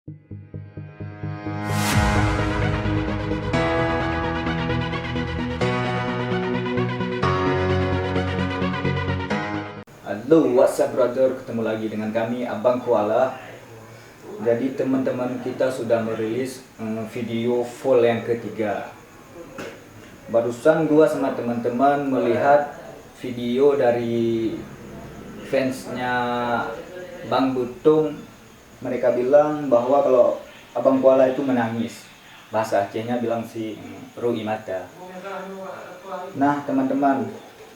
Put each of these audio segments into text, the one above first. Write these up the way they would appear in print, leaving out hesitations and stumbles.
Halo, what's up brother, ketemu lagi dengan kami Abang Koala. Jadi teman-teman kita sudah merilis video full yang ketiga. Barusan gua sama teman-teman melihat video dari fansnya Bang Butung. Mereka bilang bahwa kalau Abang Koala itu menangis. Bahasa Acehnya bilang si Rugi Mata. Nah teman-teman,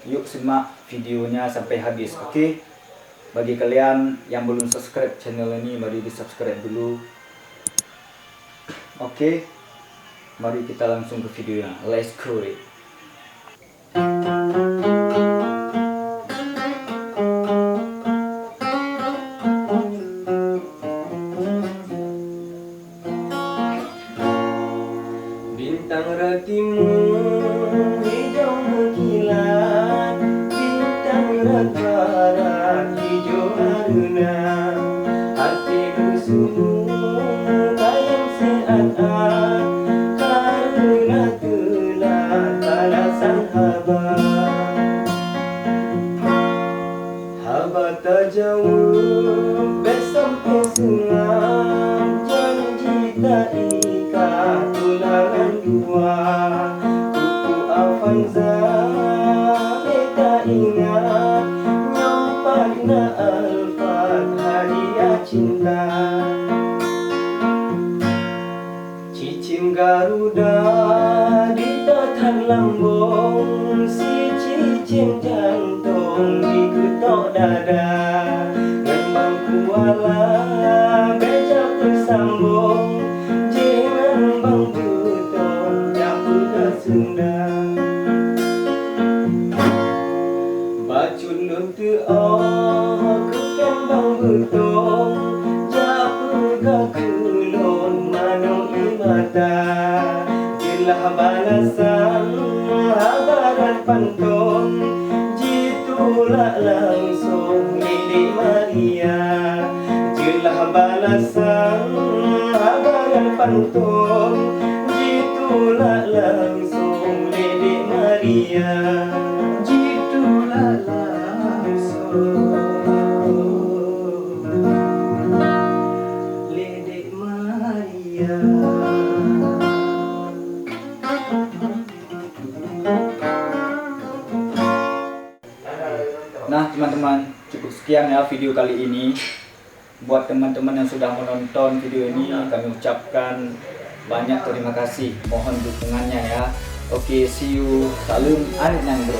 yuk simak videonya sampai habis, oke? Bagi kalian yang belum subscribe channel ini, mari di subscribe dulu. Oke, mari kita langsung ke videonya. Let's go it. Bintang ratimu hijau mengkilat, bintang ratara hijau haruna, hatiku sungguh bayang seat-at, karena telah balasan haba. Haba tak jauh sampai sungai, janji tak ikat tunangan dua. Kuku Avanza tak ingat, nyampak na Alphard hadiah cinta. Cicim Garuda di tatan lambung, si cicim jantung di getok dada. Ngembang kuala beja bersambung, jangan Bang Butung japu ke Sunda. Bacun luntu oh kepen Bang Butung, japu ke kulon manung imata. Jelah balasan habaran pantun, jitulah langsung Lady Maria. Jelah balasan habaran pantun, jitulah langsung Lady Maria. Jitulah langsung Lady Maria. Nah teman-teman, cukup sekian ya video kali ini. Buat teman-teman yang sudah menonton video ini, kami ucapkan banyak terima kasih. Mohon dukungannya ya. Oke, see you. Salam Arit Nang bro.